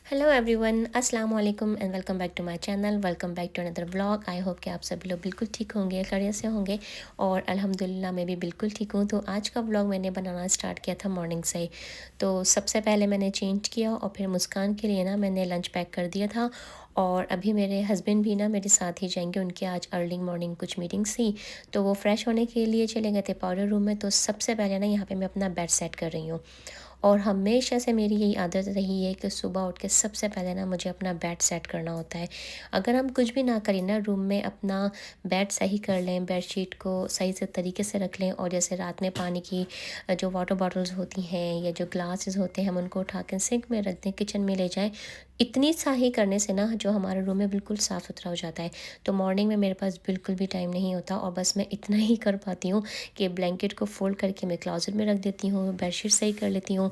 Hello everyone, अस्सलाम वालेकुम and welcome back to my channel. Welcome back to another vlog. I hope कि आप सभी लोग बिल्कुल ठीक होंगे, खैरियत से होंगे और अल्हम्दुलिल्लाह मैं भी बिल्कुल ठीक हूँ। तो आज का व्लॉग मैंने बनाना स्टार्ट किया था मॉर्निंग से ही। तो सबसे पहले मैंने चेंज किया और फिर मुस्कान के लिए ना मैंने लंच पैक कर दिया था। और अभी मेरे हस्बैंड भी ना मेरे साथ ही जाएंगे, उनके आज अर्ली मॉर्निंग कुछ मीटिंग्स थी, तो वो फ्रेश होने के लिए चले गए थे पाउडर रूम में। तो सबसे पहले ना यहाँ पे मैं अपना बेड सेट कर रही हूँ। और हमेशा से मेरी यही आदत रही है कि सुबह उठ के सबसे पहले ना मुझे अपना बेड सेट करना होता है। अगर हम कुछ भी ना करें ना, रूम में अपना बेड सही कर लें, बेडशीट को सही से तरीके से रख लें, और जैसे रात में पानी की जो वाटर बॉटल्स होती हैं या जो ग्लासेस होते हैं हम उनको उठा के सिंक में रख दें, किचन में ले जाएं, इतनी सा ही करने से ना जो हमारा रूम है बिल्कुल साफ़ सुथरा हो जाता है। तो मॉर्निंग में मेरे पास बिल्कुल भी टाइम नहीं होता और बस मैं इतना ही कर पाती हूँ कि ब्लैंकेट को फ़ोल्ड करके मैं क्लोज़ेट में रख देती हूँ, बेडशीट सही कर लेती हूँ,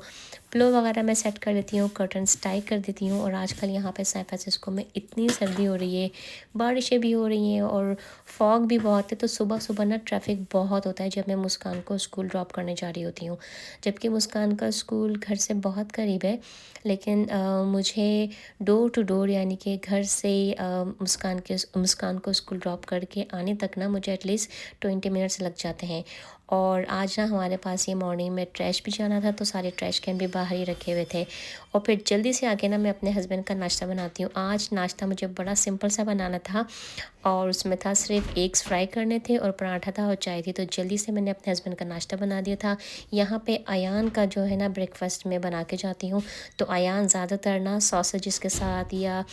पिलो वगैरह मैं सेट कर लेती हूँ, कर्टन्स टाई कर देती हूँ। और आजकल यहाँ पे सैन फ्रांसिस्को में इतनी सर्दी हो रही है, बारिशें भी हो रही हैं और फॉग भी बहुत है, तो सुबह सुबह ना ट्रैफिक बहुत होता है जब मैं मुस्कान को स्कूल ड्रॉप करने जा रही होती हूँ। जबकि मुस्कान का स्कूल घर से बहुत करीब है, लेकिन मुझे डोर टू डोर यानी कि घर से मुस्कान को स्कूल ड्रॉप करके आने तक ना मुझे एटलीस्ट 20 मिनट्स लग जाते हैं। और आज ना हमारे पास ये मॉर्निंग में ट्रैश भी जाना था, तो सारे ट्रैश कैन भी बाहर ही रखे हुए थे। और फिर जल्दी से आके ना मैं अपने हस्बैंड का नाश्ता बनाती हूँ। आज नाश्ता मुझे बड़ा सिंपल सा बनाना था और उसमें था सिर्फ एग्स फ्राई करने थे और पराठा था और चाय थी। तो जल्दी से मैंने अपने हस्बैंड का नाश्ता बना दिया था। यहाँ पे अयान का जो है ना ब्रेकफास्ट में बना के जाती हूँ। तो अयान ज़्यादातर ना सॉसेजेस के साथ या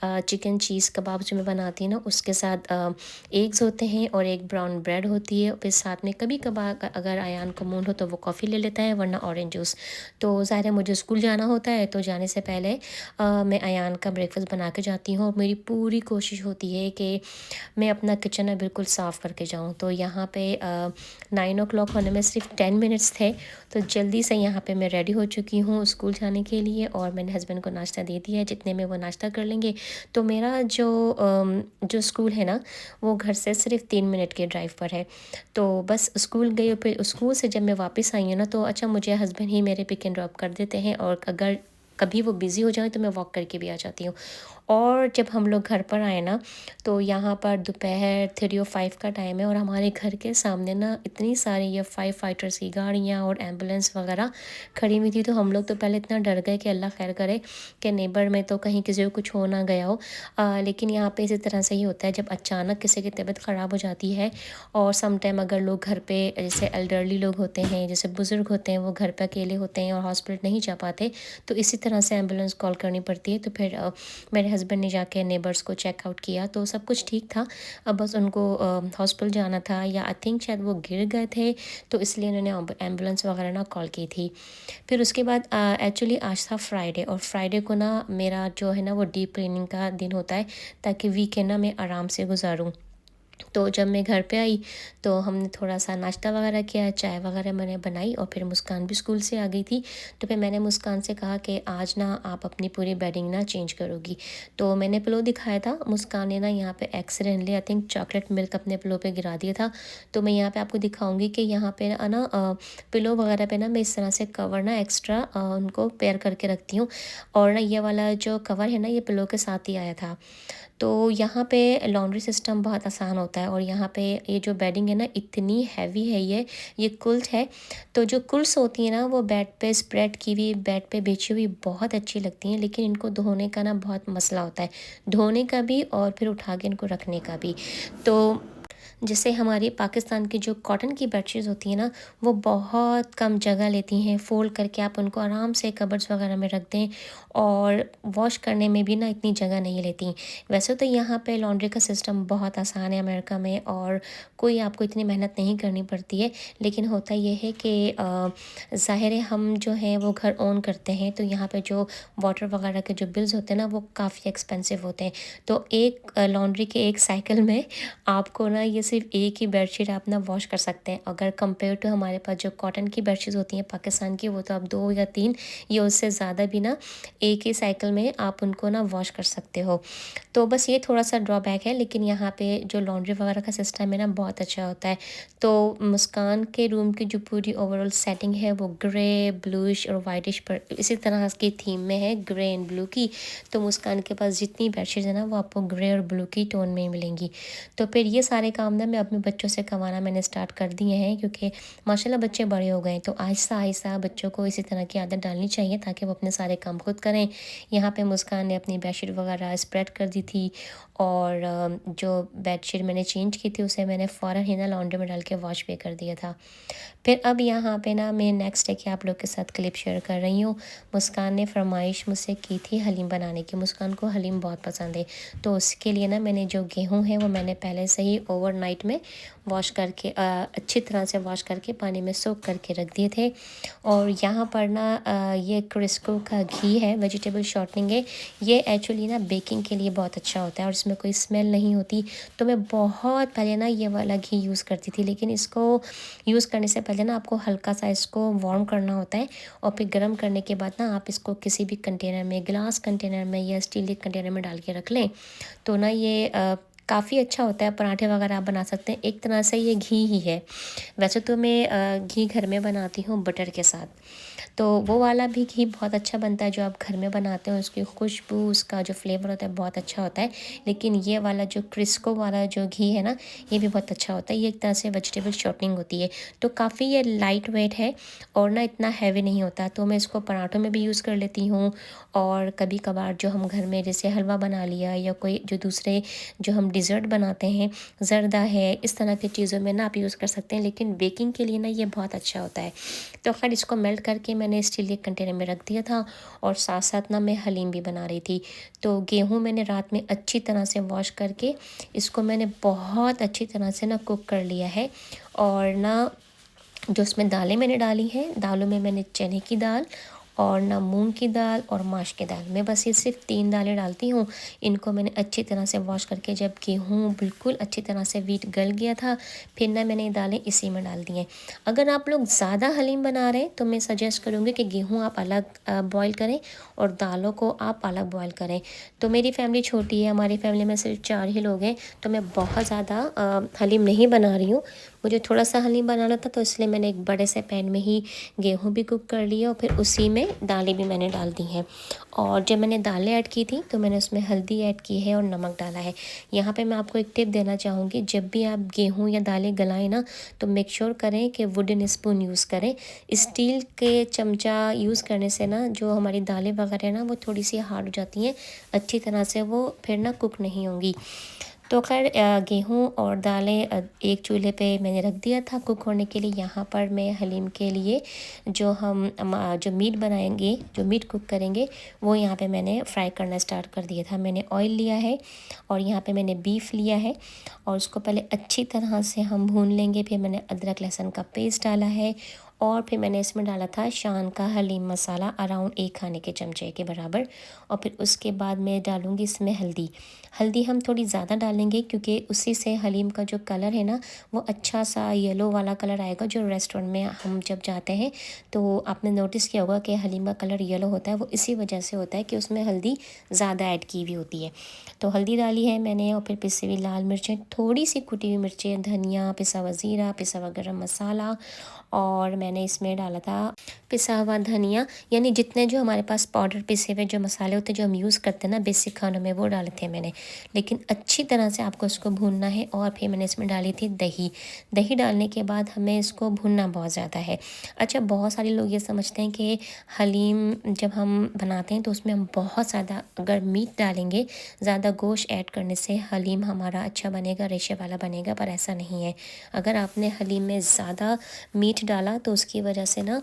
चिकन चीज़ कबाब जो मैं बनाती हूँ ना उसके साथ एग्स होते हैं और एक ब्राउन ब्रेड होती है। फिर साथ में कभी कभार अगर अयान को मूड हो तो वो कॉफ़ी ले लेता है, वरना ऑरेंज जूस। तो ज़ाहिर है मुझे स्कूल जाना होता है, तो जाने से पहले मैं अयान का ब्रेकफास्ट बना के जाती हूँ और मेरी पूरी कोशिश होती है कि मैं अपना किचन है बिल्कुल साफ़ करके जाऊँ। तो यहाँ पे 9 o'clock होने में सिर्फ 10 मिनट्स थे, तो जल्दी से यहाँ पे मैं रेडी हो चुकी हूँ स्कूल जाने के लिए और मैंने हस्बैंड को नाश्ता दे दिया है, जितने में वो नाश्ता कर लेंगे। तो मेरा जो स्कूल है ना वो घर से सिर्फ 3 मिनट के ड्राइव पर है। तो बस स्कूल गई और फिर स्कूल से जब मैं वापस आई हूँ ना, तो अच्छा मुझे हस्बैंड ही मेरे पिक एंड ड्रॉप कर देते हैं, और अगर कभी वो बिज़ी हो जाए तो मैं वॉक करके भी आ जाती हूँ। और जब हम लोग घर पर आए ना, तो यहाँ पर दोपहर 3 और 5 का टाइम है और हमारे घर के सामने ना इतनी सारी ये फायर फाइटर्स की गाड़ियाँ और एम्बुलेंस वगैरह खड़ी हुई थी। तो हम लोग तो पहले इतना डर गए कि अल्लाह खैर करे कि नेबर में तो कहीं किसी को कुछ हो ना गया हो। लेकिन यहाँ पे इसी तरह से ही होता है, जब अचानक किसी की तबीयत ख़राब हो जाती है और सम टाइम अगर लोग घर पे जैसे एल्डरली लोग होते हैं, जैसे बुज़ुर्ग होते हैं, वो घर पे अकेले होते हैं और हॉस्पिटल नहीं जा पाते, तो इसी तरह से एम्बुलेंस कॉल करनी पड़ती है। तो फिर मेरे हस्बैंड ने जाके नेबर्स को चेकआउट किया तो सब कुछ ठीक था। अब बस उनको हॉस्पिटल जाना था, या आई थिंक शायद वो गिर गए थे, तो इसलिए उन्होंने एम्बुलेंस वगैरह ना कॉल की थी। फिर उसके बाद एक्चुअली आज था फ्राइडे, और फ्राइडे को ना मेरा जो है ना वो डीप क्लीनिंग का दिन होता है, ताकि वीकेंड ना मैं आराम से गुजारूँ। तो जब मैं घर पे आई तो हमने थोड़ा-सा नाश्ता वगैरह किया, चाय वगैरह मैंने बनाई और फिर मुस्कान भी स्कूल से आ गई थी। तो फिर मैंने मुस्कान से कहा कि आज ना आप अपनी पूरी बेडिंग ना चेंज करोगी। तो मैंने पिलो दिखाया था, मुस्कान ने ना यहाँ पे accidentally I think chocolate milk अपने पिलो पे गिरा दिया था। तो मैं यहाँ पे आपको दिखाऊँगी कि यहाँ पे ना पिलो वगैरह पे ना मैं इस तरह से कवर ना एक्स्ट्रा उनको पेयर करके रखती हूँ। और ना ये वाला जो कवर है ना ये पिलो के साथ ही आया था। तो यहाँ पे लॉन्ड्री सिस्टम बहुत आसान होता है, और यहाँ पे ये जो बेडिंग है ना इतनी हैवी है, ये क्विल्ट है। तो जो क्विल्ट्स होती हैं ना वो बेड पे स्प्रेड की हुई, बेड पे बिछी हुई बहुत अच्छी लगती हैं, लेकिन इनको धोने का ना बहुत मसला होता है, धोने का भी और फिर उठा के इनको रखने का भी। तो जैसे हमारी पाकिस्तान की जो कॉटन की बेडशीट्स होती हैं ना वो बहुत कम जगह लेती हैं, फ़ोल्ड करके आप उनको आराम से कबर्ड्स वगैरह में रख दें, और वॉश करने में भी ना इतनी जगह नहीं लेती। वैसे तो यहाँ पे लॉन्ड्री का सिस्टम बहुत आसान है अमेरिका में, और कोई आपको इतनी मेहनत नहीं करनी पड़ती है। लेकिन होता ये है कि ज़ाहिर है हम जो हैं वो घर ओन करते हैं, तो यहाँ पे जो वाटर वगैरह के जो बिल्स होते हैं ना वो काफ़ी एक्सपेंसिव होते हैं। तो एक लॉन्ड्री के एक साइकिल में आपको ना ये सिर्फ एक ही बेडशीट आप ना वॉश कर सकते हैं। अगर कंपेयर टू हमारे पास जो कॉटन की बेडशीट होती हैं पाकिस्तान की, वो तो आप 2 या 3 या उससे ज़्यादा भी ना एक ही साइकिल में आप उनको ना वॉश कर सकते हो। तो बस ये थोड़ा-सा ड्रॉबैक है, लेकिन यहाँ पे जो लॉन्ड्री वगैरह का सिस्टम है ना बहुत अच्छा होता है। तो मुस्कान के रूम की जो पूरी ओवरऑल सेटिंग है वो ग्रे, ब्लूइश और वाइटिश पर इसी तरह की थीम में है, ग्रे एंड ब्लू की। तो मुस्कान के पास जितनी बेडशीट है ना वो आपको ग्रे और ब्लू की टोन में ही मिलेंगी। तो फिर ये सारे काम ना मैं अपने बच्चों से करवाना मैंने स्टार्ट कर दिए हैं, क्योंकि माशाल्लाह बच्चे बड़े हो गए हैं। तो आहिस्ता-आहिस्ता बच्चों को इसी तरह की आदत डालनी चाहिए ताकि वो अपने सारे काम खुद करें। यहाँ पे मुस्कान ने अपनी बेडशीट वगैरह स्प्रेड कर दी थी, और जो बेडशीट मैंने चेंज की थी उसे मैंने फ़ौरन ही ना लॉन्ड्री में डाल के वॉश भी कर दिया था। फिर अब यहाँ पे ना मैं नेक्स्ट है कि आप लोग के साथ क्लिप शेयर कर रही हूँ। मुस्कान ने फरमाइश मुझसे की थी हलीम बनाने की। मुस्कान को हलीम बहुत पसंद है, तो उसके लिए ना मैंने जो गेहूँ है वो मैंने पहले से ही ओवरनाइट में वॉश करके अच्छी तरह से वॉश करके पानी में सोक करके रख दिए थे। और यहाँ पर ना ये क्रिस्को का घी है, वेजिटेबल शॉर्टनिंग है। ये एक्चुअली ना बेकिंग के लिए बहुत अच्छा होता है और इसमें कोई स्मेल नहीं होती। तो मैं बहुत पहले ना ये वाला घी यूज़ करती थी, लेकिन इसको यूज़ करने से पहले ना आपको हल्का सा इसको वार्म करना होता है, और फिर गर्म करने के बाद ना आप इसको किसी भी कंटेनर में, ग्लास कंटेनर में या स्टील के कंटेनर में डाल के रख लें। तो ना ये काफ़ी अच्छा होता है, पराठे वगैरह आप बना सकते हैं। एक तरह से ये घी ही है। वैसे तो मैं घी घर में बनाती हूँ बटर के साथ, तो वो वाला भी घी बहुत अच्छा बनता है जो आप घर में बनाते हो। उसकी खुशबू, उसका जो फ्लेवर होता है बहुत अच्छा होता है। लेकिन ये वाला जो क्रिस्को वाला जो घी है ना, ये भी बहुत अच्छा होता है। ये एक तरह से वेजिटेबल शॉर्टनिंग होती है, तो काफ़ी ये लाइट वेट है और ना इतना हैवी नहीं होता। तो मैं इसको पराठों में भी यूज़ कर लेती हूँ, और कभी कभार जो हम घर में जैसे हलवा बना लिया या कोई जो दूसरे जो हम डिज़र्ट बनाते हैं, ज़र्दा है, इस तरह की चीज़ों में ना आप यूज़ कर सकते हैं। लेकिन बेकिंग के लिए ना ये बहुत अच्छा होता है। तो खैर इसको मेल्ट करके मैंने स्टील के कंटेनर में रख दिया था, और साथ साथ ना मैं हलीम भी बना रही थी। तो गेहूँ मैंने रात में अच्छी तरह से वॉश करके इसको मैंने बहुत अच्छी तरह से ना कुक कर लिया है। और ना जो उसमें दालें मैंने डाली हैं, दालों में मैंने चने की दाल और ना मूंग की दाल और माश की दाल, मैं बस ये सिर्फ 3 दालें डालती हूँ। इनको मैंने अच्छी तरह से वॉश करके, जब गेहूँ बिल्कुल अच्छी तरह से व्हीट गल गया था, फिर ना मैंने ये दालें इसी में डाल दी हैं। अगर आप लोग ज़्यादा हलीम बना रहे हैं तो मैं सजेस्ट करूँगी कि गेहूँ आप अलग बॉयल करें और दालों को आप अलग बॉयल करें। तो मेरी फैमिली छोटी है, हमारी फैमिली में सिर्फ 4 ही लोग हैं, तो मैं बहुत ज़्यादा हलीम नहीं बना रही हूँ। मुझे थोड़ा सा हलीम बनाना था, तो इसलिए मैंने एक बड़े से पैन में ही गेहूँ भी कुक कर लिया और फिर उसी में दालें भी मैंने डाल दी हैं। और जब मैंने दालें ऐड की थी तो मैंने उसमें हल्दी ऐड की है और नमक डाला है। यहाँ पे मैं आपको एक टिप देना चाहूँगी, जब भी आप गेहूँ या दालें गलाएं ना, तो मेक श्योर करें कि वुडन स्पून यूज़ करें। स्टील के चमचा यूज़ करने से ना जो हमारी दालें वगैरह है ना वो थोड़ी सी हार्ड हो जाती हैं, अच्छी तरह से वो फिर ना कुक नहीं होंगी। तो खैर गेहूँ और दालें एक चूल्हे पे मैंने रख दिया था कुक होने के लिए। यहाँ पर मैं हलीम के लिए जो हम जो मीट बनाएंगे, जो मीट कुक करेंगे, वो यहाँ पे मैंने फ्राई करना स्टार्ट कर दिया था। मैंने ऑयल लिया है और यहाँ पे मैंने बीफ लिया है, और उसको पहले अच्छी तरह से हम भून लेंगे। फिर मैंने अदरक लहसुन का पेस्ट डाला है, और फिर मैंने इसमें डाला था शान का हलीम मसाला अराउंड 1 खाने के चमचे के बराबर। और फिर उसके बाद मैं डालूँगी इसमें हल्दी। हल्दी हम थोड़ी ज़्यादा डालेंगे क्योंकि उसी से हलीम का जो कलर है ना वो अच्छा सा येलो वाला कलर आएगा। जो रेस्टोरेंट में हम जब जाते हैं तो आपने नोटिस किया होगा कि हलीम का कलर येलो होता है, वो इसी वजह से होता है कि उसमें हल्दी ज़्यादा ऐड की हुई होती है। तो हल्दी डाली है मैंने, और फिर पिसी हुई लाल मिर्चें, थोड़ी सी कुटी हुई मिर्चें, धनिया, पिसा हुआ ज़ीरा, पिसा हुआ गरम मसाला, और मैंने इसमें डाला था पिसा हुआ धनिया। यानी जितने जो हमारे पास पाउडर पिसे हुए जो मसाले होते हैं जो हम यूज़ करते हैं ना बेसिक खानों में, वो डाले थे मैंने। लेकिन अच्छी तरह से आपको इसको भूनना है। और फिर मैंने इसमें डाली थी दही। दही डालने के बाद हमें इसको भूनना बहुत ज़्यादा है। अच्छा, बहुत सारे लोग ये समझते हैं कि हलीम जब हम बनाते हैं तो उसमें हम बहुत ज़्यादा अगर मीट डालेंगे, ज़्यादा गोश्त ऐड करने से हलीम हमारा अच्छा बनेगा, रेशे वाला बनेगा, पर ऐसा नहीं है। अगर आपने हलीम में ज़्यादा मीट डाला तो उसकी वजह से ना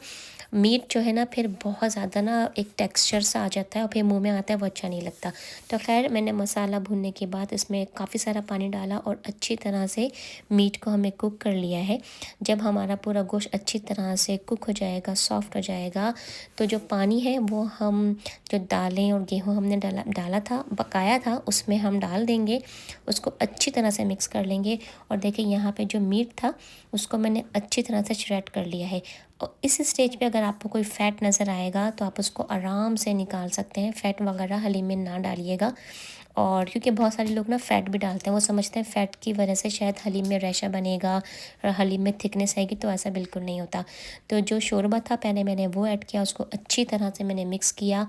मीट जो है ना फिर बहुत ज़्यादा ना एक टेक्सचर सा आ जाता है और फिर मुंह में आता है, वो अच्छा नहीं लगता। तो खैर मैंने मसाला भूनने के बाद इसमें काफ़ी सारा पानी डाला और अच्छी तरह से मीट को हमें कुक कर लिया है। जब हमारा पूरा गोश्त अच्छी तरह से कुक हो जाएगा, सॉफ्ट हो जाएगा, तो जो पानी है वो हम जो दालें और गेहूँ हमने डाला था, पकाया था, उसमें हम डाल देंगे। उसको अच्छी तरह से मिक्स कर लेंगे। और देखिए यहाँ पे जो मीट था उसको मैंने अच्छी तरह से श्रेड कर लिया है। और इस स्टेज पे अगर आपको कोई फ़ैट नज़र आएगा तो आप उसको आराम से निकाल सकते हैं। फ़ैट वगैरह हलीम में ना डालिएगा। और क्योंकि बहुत सारे लोग ना फ़ैट भी डालते हैं, वो समझते हैं फ़ैट की वजह से शायद हलीम में रेशा बनेगा और हलीम में थिकनेस आएगी, तो ऐसा बिल्कुल नहीं होता। तो जो शोरबा था पहले मैंने वो ऐड किया, उसको अच्छी तरह से मैंने मिक्स किया।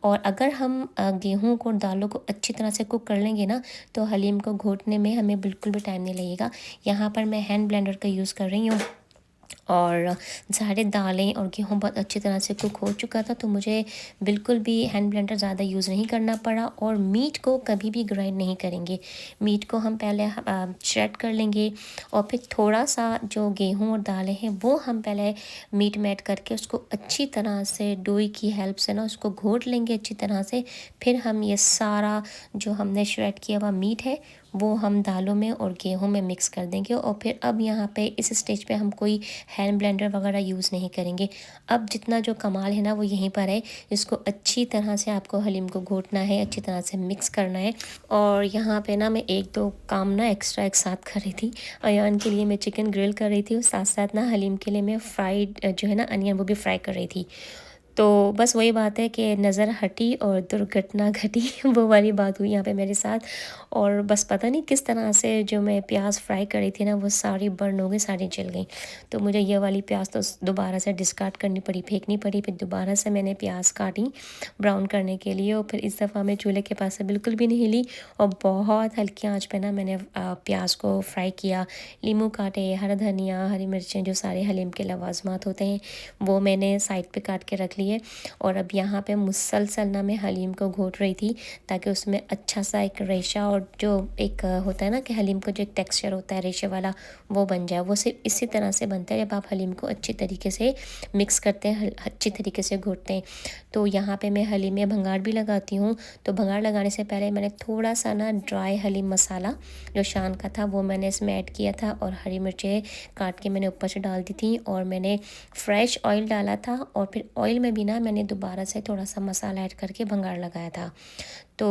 और अगर हम गेहूँ को, दालों को अच्छी तरह से कुक कर लेंगे ना, तो हलीम को घोटने में हमें बिल्कुल भी टाइम नहीं लगेगा। यहाँ पर मैं हैंड ब्लेंडर का यूज़ कर रही हूँ और सारे दालें और गेहूँ बहुत अच्छी तरह से कुक हो चुका था, तो मुझे बिल्कुल भी हैंड ब्लेंडर ज़्यादा यूज़ नहीं करना पड़ा। और मीट को कभी भी ग्राइंड नहीं करेंगे। मीट को हम पहले श्रेड कर लेंगे और फिर थोड़ा सा जो गेहूँ और दालें हैं वो हम पहले मीट में ऐड करके उसको अच्छी तरह से डोई की हेल्प से ना उसको घोट लेंगे अच्छी तरह से। फिर हम ये सारा जो हमने श्रेड किया हुआ मीट है वो हम दालों में और गेहूँ में मिक्स कर देंगे। और फिर अब यहाँ पे इस स्टेज पे हम कोई हैंड ब्लेंडर वगैरह यूज़ नहीं करेंगे। अब जितना जो कमाल है ना वो यहीं पर है। इसको अच्छी तरह से आपको हलीम को घोटना है, अच्छी तरह से मिक्स करना है। और यहाँ पे ना मैं एक दो काम ना एक्स्ट्रा एक साथ कर रही थी। अयान के लिए मैं चिकन ग्रिल कर रही थी और साथ साथ ना हलीम के लिए मैं फ्राइड जो है ना अनियन वो भी फ्राई कर रही थी। तो बस वही बात है कि नज़र हटी और दुर्घटना घटी वो वाली बात हुई यहाँ पे मेरे साथ। और बस पता नहीं किस तरह से जो मैं प्याज फ्राई करी थी ना वो सारी बर्न हो गई, सारी जल गई। तो मुझे ये वाली प्याज तो दोबारा से डिस्कार्ड करनी पड़ी, फेंकनी पड़ी। फिर दोबारा से मैंने प्याज काटी ब्राउन करने के लिए और फिर इस दफ़ा मैं चूल्हे के पास से बिल्कुल भी नहीं हिली और बहुत हल्की आंच पे ना मैंने प्याज को फ्राई किया। लीमू काटे, हरा धनिया, हरी मिर्चें, जो सारे हलीम के लवाजमात होते हैं वो मैंने साइड पे काट के रख लिए। और अब यहाँ पे मुसलसल ना मैं हलीम को घोट रही थी ताकि उसमें अच्छा सा एक रेशा और जो एक होता है ना कि हलीम को जो एक टेक्सचर होता है रेशे वाला वो बन जाए। वो सिर्फ इसी तरह से बनता है जब आप हलीम को अच्छी तरीके से मिक्स करते हैं, अच्छी तरीके से घोटते हैं। तो यहाँ पे मैं हलीम में भंगार भी लगाती हूँ। तो भंगार लगाने से पहले मैंने थोड़ा सा ना ड्राई हलीम मसाला जो शान का था वो मैंने इसमें ऐड किया था और हरी मिर्चें काट के मैंने ऊपर से डाल दी थी। और मैंने फ्रेश ऑयल डाला था और फिर ऑयल में भी ना मैंने दोबारा से थोड़ा सा मसाला ऐड करके भंगार लगाया था। तो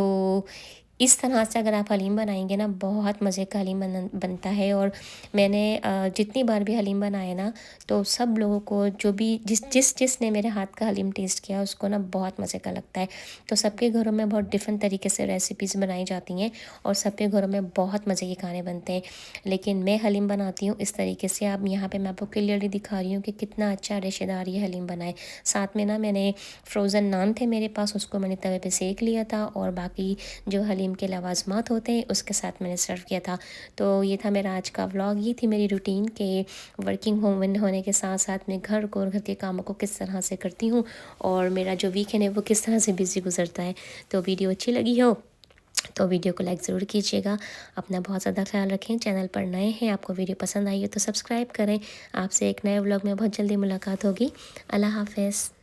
इस तरह से अगर आप हलीम बनाएंगे ना बहुत मज़े का हलीम बनता है। और मैंने जितनी बार भी हलीम बनाए ना तो सब लोगों को जो भी जिसने मेरे हाथ का हलीम टेस्ट किया उसको ना बहुत मज़े का लगता है। तो सबके घरों में बहुत डिफरेंट तरीके से रेसिपीज़ बनाई जाती हैं और सबके घरों में बहुत मज़े के खाने बनते हैं। लेकिन मैं हलीम बनाती हूँ इस तरीके से। अब यहाँ पे मैं आपको क्लियरली दिखा रही हूँ कि कितना अच्छा रेशेदार ये हलीम बनाए। साथ में ना मैंने फ्रोज़न नान थे मेरे पास, उसको मैंने तवे पे सेक लिया था और बाकी जो हलीम के लवाजमात होते हैं उसके साथ मैंने सर्व किया था। तो ये था मेरा आज का व्लॉग, ये थी मेरी रूटीन के वर्किंग वूमन होने के साथ साथ मैं घर को और घर के कामों को किस तरह से करती हूँ और मेरा जो वीकेंड है वो किस तरह से बिजी गुजरता है। तो वीडियो अच्छी लगी हो तो वीडियो को लाइक ज़रूर कीजिएगा। अपना बहुत ज़्यादा ख्याल रखें। चैनल पर नए हैं, आपको वीडियो पसंद आई हो तो सब्सक्राइब करें। आपसे एक नए व्लॉग में बहुत जल्दी मुलाकात होगी। अल्लाह हाफ़िज़।